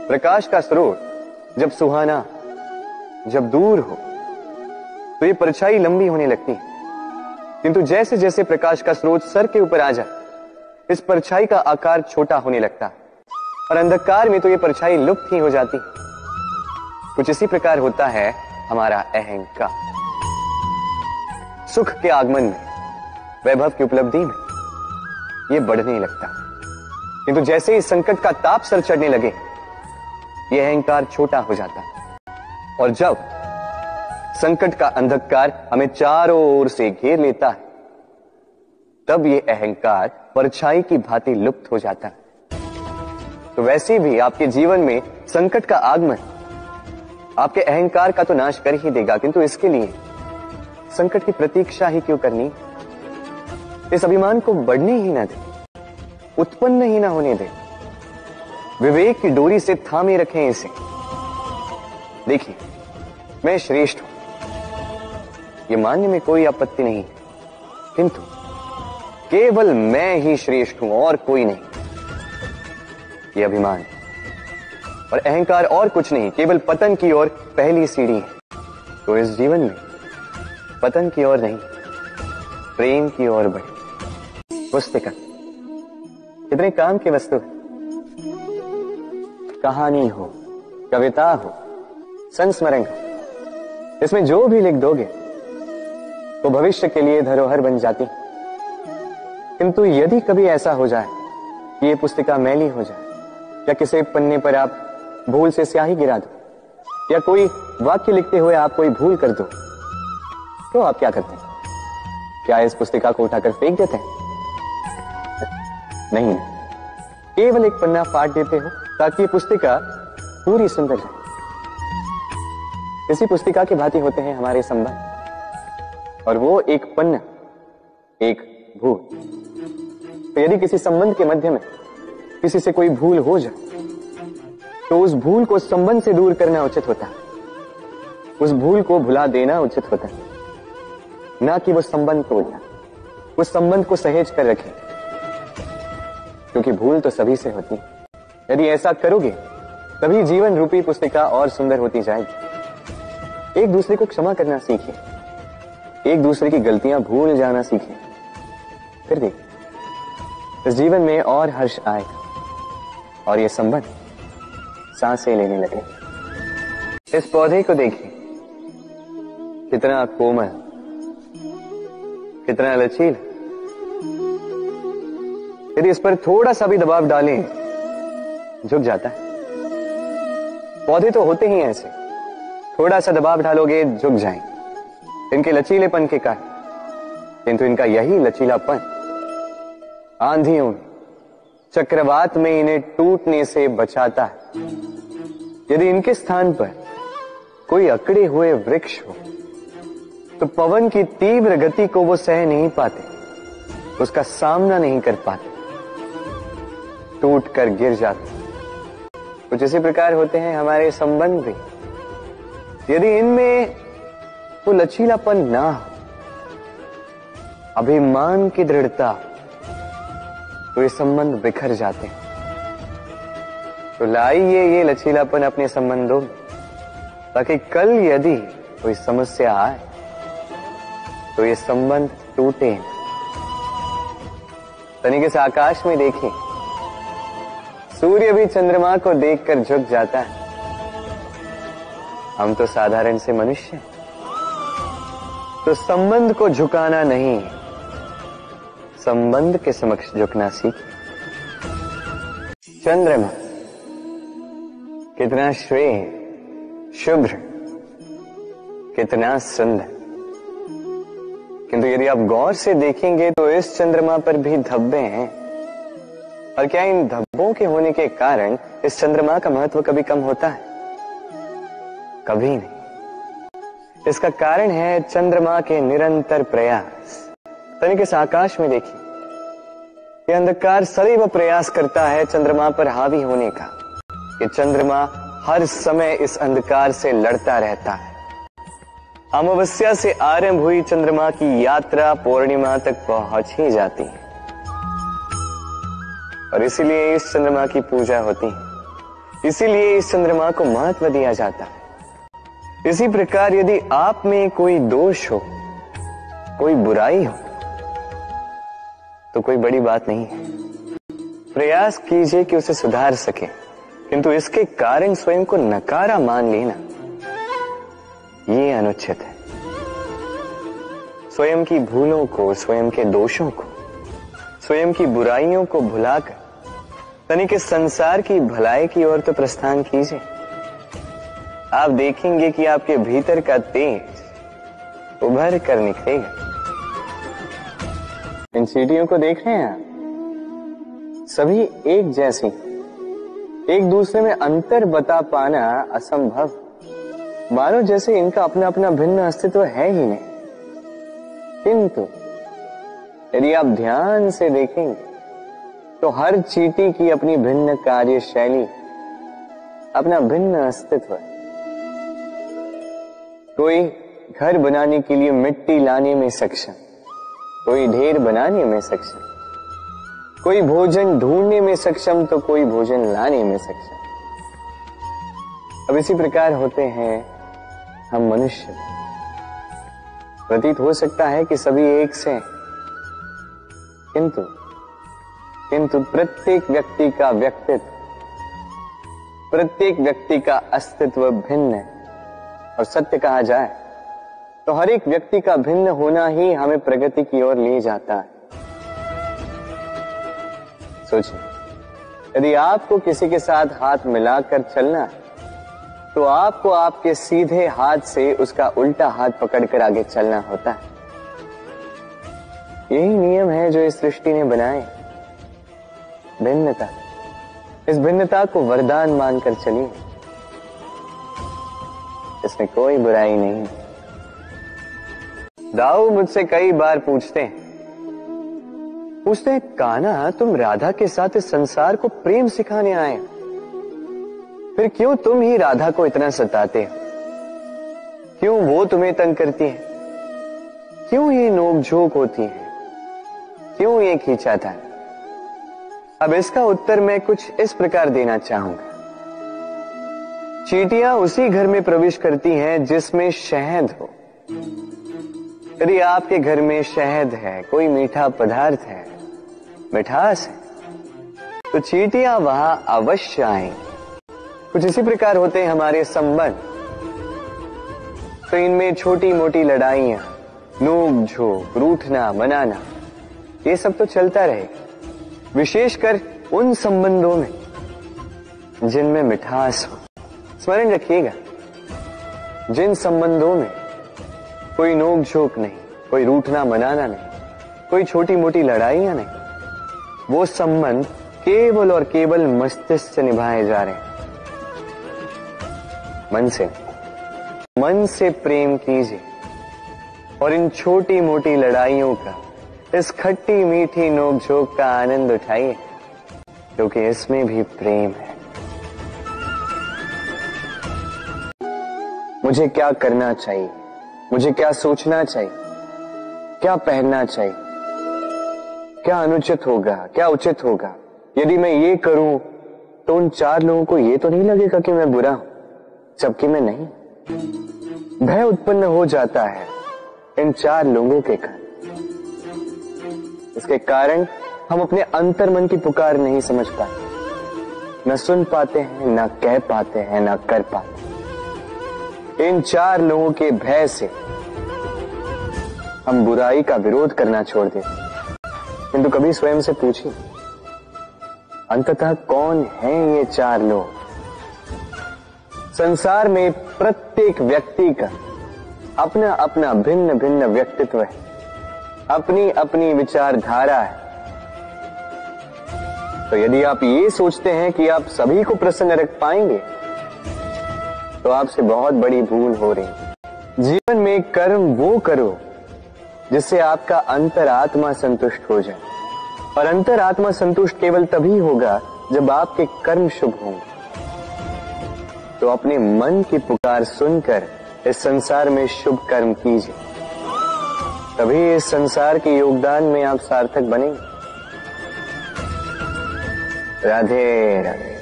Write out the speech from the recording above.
प्रकाश का स्रोत जब सुहाना, जब दूर हो, तो ये परछाई लंबी होने लगती है, किंतु जैसे जैसे प्रकाश का स्रोत सर के ऊपर आ जाए, इस परछाई का आकार छोटा होने लगता है और अंधकार में तो ये परछाई लुप्त ही हो जाती। कुछ इसी प्रकार होता है हमारा अहंकार। सुख के आगमन में, वैभव की उपलब्धि में ये बढ़ने लगता, किंतु जैसे ही संकट का ताप सर चढ़ने लगे, ये अहंकार छोटा हो जाता और जब संकट का अंधकार हमें चारों ओर से घेर लेता है, तब ये अहंकार परछाई की भांति लुप्त हो जाता है। तो वैसे भी आपके जीवन में संकट का आगमन आपके अहंकार का तो नाश कर ही देगा, किंतु इसके लिए संकट की प्रतीक्षा ही क्यों करनी? इस अभिमान को बढ़ने ही ना दे, उत्पन्न ही ना होने दे, विवेक की डोरी से थामे रखें इसे। देखिए, मैं श्रेष्ठ हूं, ये मानने में कोई आपत्ति नहीं, किंतु केवल मैं ही श्रेष्ठ हूं और कोई नहीं। ये अभिमान और अहंकार और कुछ नहीं, केवल पतन की ओर पहली सीढ़ी है। तो इस जीवन में पतन की ओर नहीं, प्रेम की ओर बढ़े। पुस्तिका कितने काम की वस्तु है। कहानी हो, कविता हो, संस्मरण हो, इसमें जो भी लिख दोगे तो भविष्य के लिए धरोहर बन जाती। किंतु यदि कभी ऐसा हो जाए कि ये पुस्तिका मैली हो जाए, या किसी पन्ने पर आप भूल से स्याही गिरा दो, या कोई वाक्य लिखते हुए आप कोई भूल कर दो, तो आप क्या करते हैं? क्या इस पुस्तिका को उठाकर फेंक देते हैं? नहीं, केवल एक पन्ना फाड़ देते हो ताकि ये पुस्तिका पूरी सुंदर रहे। इसी पुस्तिका की भांति होते हैं हमारे संबंध, और वो एक पन्ना, एक भूल। तो यदि किसी संबंध के मध्य में किसी से कोई भूल हो जाए, तो उस भूल को संबंध से दूर करना उचित होता है, उस भूल को भुला देना उचित होता है, ना कि वो संबंध तोड़ना। उस संबंध को सहेज कर रखें, क्योंकि भूल तो सभी से होती है। यदि ऐसा करोगे तभी जीवन रूपी पुस्तिका और सुंदर होती जाएगी। एक दूसरे को क्षमा करना सीखिए, एक दूसरे की गलतियां भूल जाना सीखिए, फिर देखिए इस जीवन में और हर्ष आएगा और ये संबंध सांसें लेने लगे। इस पौधे को देखिए, कितना कोमल, कितना लचीला। यदि इस पर थोड़ा सा भी दबाव डालें, झुक जाता है। पौधे तो होते ही ऐसे, थोड़ा सा दबाव डालोगे झुक जाएंगे इनके लचीलेपन के कारण। किंतु इनका यही लचीलापन आंधियों में, चक्रवात में इन्हें टूटने से बचाता है। यदि इनके स्थान पर कोई अकड़े हुए वृक्ष हो, तो पवन की तीव्र गति को वो सह नहीं पाते, उसका सामना नहीं कर पाते, टूट कर गिर जाते। कुछ इसी प्रकार होते हैं हमारे संबंध भी। यदि इनमें वो लचीलापन ना हो, अभिमान की दृढ़ता, तो ये संबंध बिखर जाते हैं। तो लाइए ये लचीलापन अपने संबंधों में, ताकि कल यदि कोई समस्या आए तो ये संबंध टूटे न। तनिक से आकाश में देखिए, सूर्य भी चंद्रमा को देखकर झुक जाता है। हम तो साधारण से मनुष्य हैं, तो संबंध को झुकाना नहीं, संबंध के समक्ष झुकना सीखिए। चंद्रमा कितना श्वेत, शुभ्र, कितना सुंदर। किंतु यदि आप गौर से देखेंगे तो इस चंद्रमा पर भी धब्बे हैं। और क्या इन धब्बों के होने के कारण इस चंद्रमा का महत्व कभी कम होता है? कभी नहीं। इसका कारण है चंद्रमा के निरंतर प्रयास। तनिक इस आकाश में देखिए, यह अंधकार सदैव प्रयास करता है चंद्रमा पर हावी होने का। ये चंद्रमा हर समय इस अंधकार से लड़ता रहता है। अमावस्या से आरंभ हुई चंद्रमा की यात्रा पूर्णिमा तक पहुंच ही जाती है, और इसीलिए इस चंद्रमा की पूजा होती है। इसीलिए इस चंद्रमा को महत्व दिया जाता है। इसी प्रकार यदि आप में कोई दोष हो, कोई बुराई हो, तो कोई बड़ी बात नहीं है। प्रयास कीजिए कि उसे सुधार सके, किंतु इसके कारण स्वयं को नकारा मान लेना, यह अनुचित है। स्वयं की भूलों को, स्वयं के दोषों को, स्वयं की बुराइयों को भुलाकर तनिक इस संसार की भलाई की ओर तो प्रस्थान कीजिए। आप देखेंगे कि आपके भीतर का तेज उभर कर निकलेगा। इन चींटियों को देख रहे हैं आप, सभी एक जैसी, एक दूसरे में अंतर बता पाना असंभव, मानो जैसे इनका अपना अपना भिन्न अस्तित्व है ही नहीं। किंतु यदि आप ध्यान से देखेंगे तो हर चींटी की अपनी भिन्न कार्यशैली, अपना भिन्न अस्तित्व है। कोई घर बनाने के लिए मिट्टी लाने में सक्षम, कोई ढेर बनाने में सक्षम, कोई भोजन ढूंढने में सक्षम, तो कोई भोजन लाने में सक्षम। अब इसी प्रकार होते हैं हम मनुष्य। प्रतीत हो सकता है कि सभी एक से हैं, किंतु प्रत्येक व्यक्ति का व्यक्तित्व, प्रत्येक व्यक्ति का अस्तित्व भिन्न है। और सत्य कहा जाए तो हर एक व्यक्ति का भिन्न होना ही हमें प्रगति की ओर ले जाता है। सोचिए, यदि आपको किसी के साथ हाथ मिलाकर चलना है तो आपको आपके सीधे हाथ से उसका उल्टा हाथ पकड़कर आगे चलना होता है। यही नियम है जो इस सृष्टि ने बनाए। भिन्नता, इस भिन्नता को वरदान मानकर चलिए, इसमें कोई बुराई नहीं। दाऊ मुझसे कई बार पूछते हैं, कान्हा तुम राधा के साथ इस संसार को प्रेम सिखाने आए, फिर क्यों तुम ही राधा को इतना सताते हो? क्यों वो तुम्हें तंग करती है? क्यों ये नोकझोंक होती है? क्यों ये खींचाता है? अब इसका उत्तर मैं कुछ इस प्रकार देना चाहूंगा। चींटियां उसी घर में प्रवेश करती हैं जिसमें शहद हो। यदि आपके घर में शहद है, कोई मीठा पदार्थ है, मिठास है, तो चींटियां वहां अवश्य आएंगी। कुछ इसी प्रकार होते हैं हमारे संबंध। तो इनमें छोटी मोटी लड़ाइयां, नोक झोंक, रूठना मनाना, ये सब तो चलता रहेगा। विशेषकर उन संबंधों में जिनमें मिठास हो। स्मरण रखिएगा, जिन संबंधों में कोई नोक झोंक नहीं, कोई रूठना मनाना नहीं, कोई छोटी मोटी लड़ाइयां नहीं, वो संबंध केवल और केवल मस्तिष्क से निभाए जा रहे हैं। मन से प्रेम कीजिए और इन छोटी मोटी लड़ाइयों का, इस खट्टी मीठी नोकझोंक का आनंद उठाइए, क्योंकि इसमें भी प्रेम है। मुझे क्या करना चाहिए, मुझे क्या सोचना चाहिए, क्या पहनना चाहिए, क्या अनुचित होगा, क्या उचित होगा, यदि मैं ये करूं तो उन चार लोगों को ये तो नहीं लगेगा कि मैं बुरा हूं, जबकि मैं नहीं। भय उत्पन्न हो जाता है इन चार लोगों के कारण। इसके कारण हम अपने अंतर मन की पुकार नहीं समझ पाते, न सुन पाते हैं, न कह पाते हैं, न कर पाते। इन चार लोगों के भय से हम बुराई का विरोध करना छोड़ देते। किंतु कभी स्वयं से पूछिए, अंततः कौन हैं ये चार लोग? संसार में प्रत्येक व्यक्ति का अपना अपना भिन्न भिन्न व्यक्तित्व है, अपनी अपनी विचारधारा है। तो यदि आप ये सोचते हैं कि आप सभी को प्रसन्न रख पाएंगे, तो आपसे बहुत बड़ी भूल हो रही है। जीवन में कर्म वो करो जिससे आपका अंतरात्मा संतुष्ट हो जाए, और अंतरात्मा संतुष्ट केवल तभी होगा जब आपके कर्म शुभ होंगे। तो अपने मन की पुकार सुनकर इस संसार में शुभ कर्म कीजिए, तभी इस संसार के योगदान में आप सार्थक बनेंगे। राधे राधे।